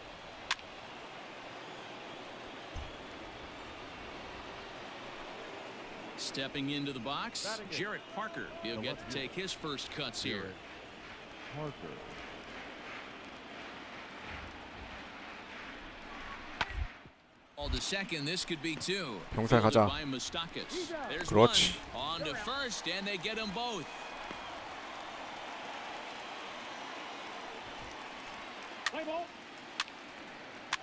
B: Stepping into the box, Jarrett Parker. He'll get to take his first cuts here.
E: Parker.
B: All to second, this could be 2.
A: 병살 가자.
B: By Moustakas. There's
A: 그렇지.
B: one. On to first, and they get them both.
F: Play ball.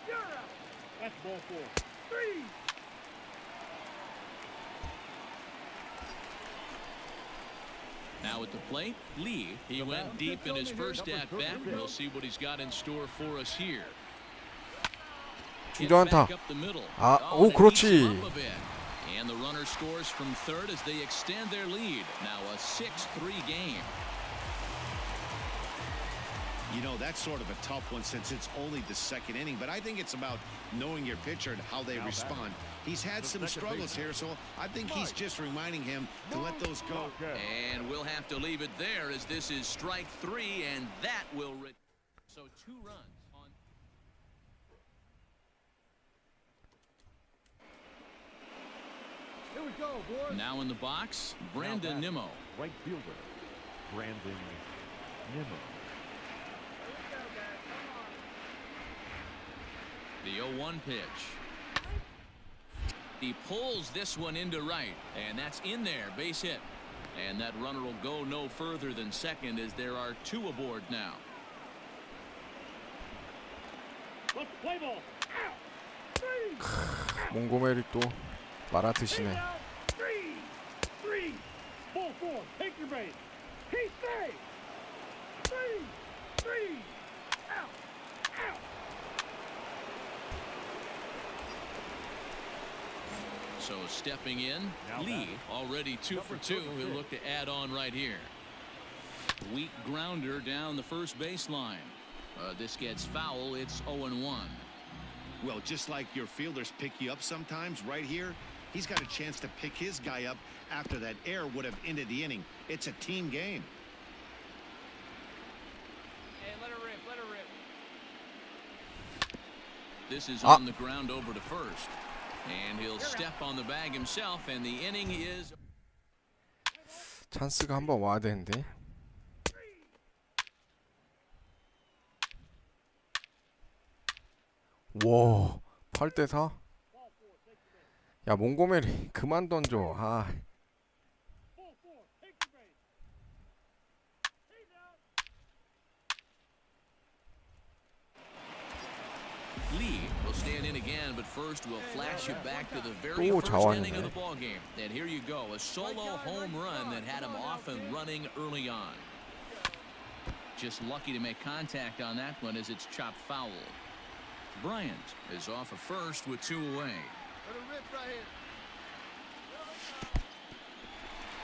F: You're out. That's ball 4. 3.
B: Now at the plate, Lee. He went deep in his first at bat. We'll see what he's got in store for us here. Hit
A: 중저한타.
B: back up the middle.
A: 아,
B: Oh,
A: 오,
B: and it eats
A: 그렇지.
B: him up a bit. And the runner scores from third as they extend their lead. Now a 6-3 game.
D: You know, that's sort of a tough one since it's only the 2nd inning, but I think it's about knowing your pitcher and how they respond. He's had some struggles here, so I think he's just reminding him to let those go.
B: And we'll have to leave it there as this is strike 3, and that will... So 2 runs on...
F: Here we go, boys.
B: Now in the box, Brandon Nimmo.
E: Right fielder. Brandon Nimmo.
B: The 0-1 pitch. He pulls this one into right, and that's in there, base hit. And that runner will go no further than second as there are 2 aboard now.
F: Let's play ball. Out. 3.
A: 몽고메리 또 말아드시네.
F: 3. Ball 4. Take your base. Keep safe. 3. Out. Out.
B: So stepping in, Lee already 2 for 2. He'll look to add on right here. Weak grounder down the first baseline. This gets foul. It's 0-1.
D: Well, just like your fielders pick you up sometimes, right here, he's got a chance to pick his guy up after that error would have ended the inning. It's a team game.
G: Hey, let her rip, let her rip.
B: This is on the ground over to first. And he'll step on the bag himself, and the inning is...
A: 찬스가 한번 와야 되는데. 와, 8대4? 야, 몽고메리 그만 던져. 아,
F: Ball 4. Take your base. He's out.
B: Lee will stand in again, but first we'll flash you back to the very
A: 또
B: first
A: 자완이네.
B: inning of the ball game. And here you go, a solo home run that had him off and running early on. Just lucky to make contact on that one as it's chopped foul. Bryant is off of first with 2 away.
G: Let her rip right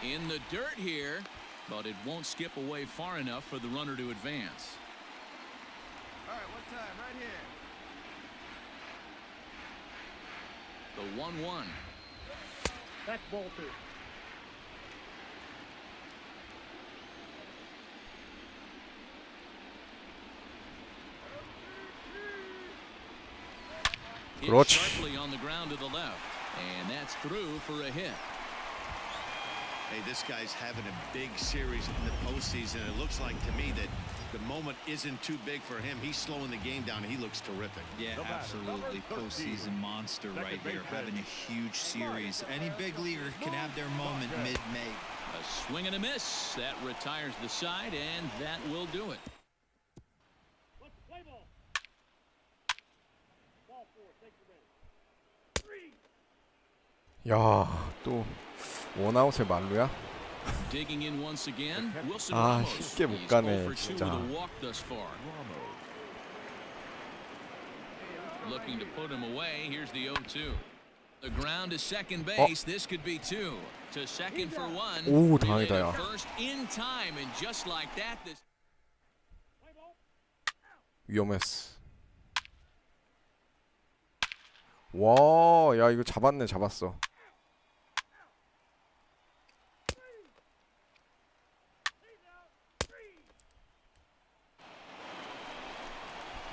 G: here.
B: In the dirt here, but it won't skip away far enough for the runner to advance.
G: All right, one time, right here.
B: The 1-1.
F: That's ball two.
B: Hit
A: 그렇지.
B: sharply on the ground to the left, and that's through for a hit.
D: Hey, this guy's having a big series in the postseason. It looks like to me that the moment isn't too big for him. He's slowing the game down. He looks terrific.
C: Yeah, absolutely. Postseason monster right here, having a huge series. Any big leaguer can have their moment mid-May.
B: A swing and a miss. That retires the side, and that will do it.
F: Let's play ball. Ball four. Take the base. Three.
A: 야, 또 원아웃의 만루야?
B: Digging in once again. Wilson
A: 아,
B: Ramos.
A: 쉽게 못
B: He's
A: 가네,
B: 0 for 2
A: 진짜.
B: with a walk thus far. Looking to put him away. Here's the 0-2. The ground to second base. This could be 2. To second for 1.
A: 오,
B: Relay
A: 다행이다,
B: to
A: 야.
B: first in time, and just like that, this.
A: 위험했어. 와, 야 이거 잡았어.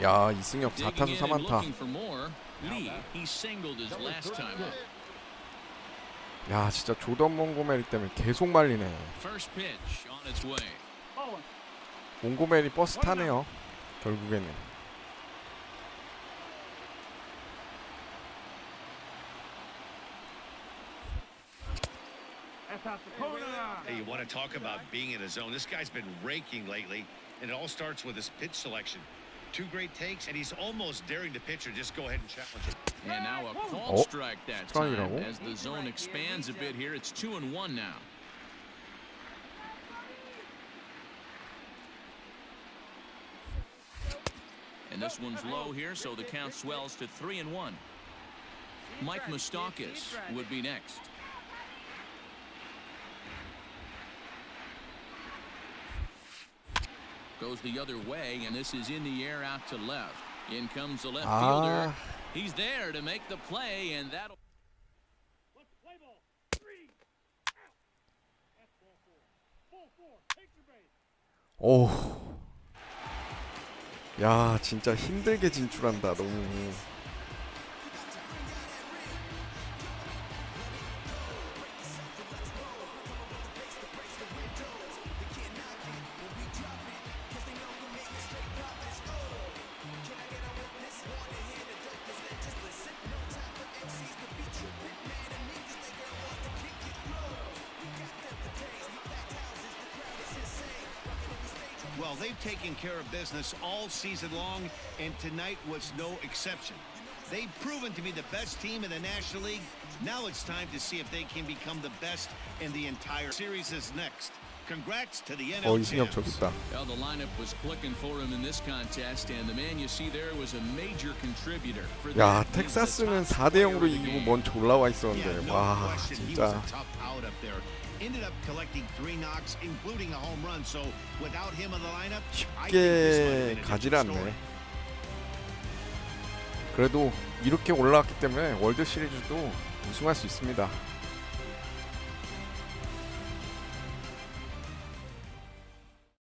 A: 야, 이승엽 4타수 3안타.
B: Lee, he singled his last time up.
A: 야, 진짜 조던 몽고메리 때문에 계속 말리네.
B: First pitch on its way.
A: 몽고메리 버스 타네요. 결국에는.
F: That's out the corner.
D: Hey, you want to talk about being in a zone? This guy's been raking lately, and it all starts with his pitch selection. 2 great takes, and he's almost daring the pitcher. Just go ahead and challenge him.
B: And now a called
A: Oh,
B: strike that time.
A: strike이라고?
B: As the zone expands a bit here, it's 2-1 now. And this one's low here, so the count swells to 3-1. Mike Moustakas would be next. Goes the other way, and this is in the air out to left. In comes the left fielder. He's there to make the play, and that'll.
F: Let's play ball. 3. Out. That's ball four. Ball four. Take your base.
A: 오. 야, 진짜 힘들게 진출한다. 너무.
D: Well, they've taken care of business all season long, and tonight was no exception. They've proven to be the best team in the National League. Now it's time to see if they can become the best in the entire series. Is next. Congrats to the NL
A: 이승엽
D: champs.
A: 좋겠다.
B: Well, the lineup was clicking for him in this contest, and the man you see there was a major contributor. For
A: 야,
B: that, he's the
A: 텍사스는
B: top
A: 4대 0으로
B: player of the
A: 이기고
B: game.
A: 먼저 올라와
D: Yeah,
A: 있었는데.
D: no
A: 와,
D: question, he was
A: 진짜.
D: a tough out up there. Ended up collecting 3 knocks, including a home run. So without him in the lineup, I think this might have been a
A: 가지를
D: different
A: 않네.
D: story.
A: 그래도 이렇게 올라왔기 때문에 월드 시리즈도 우승할 수 있습니다.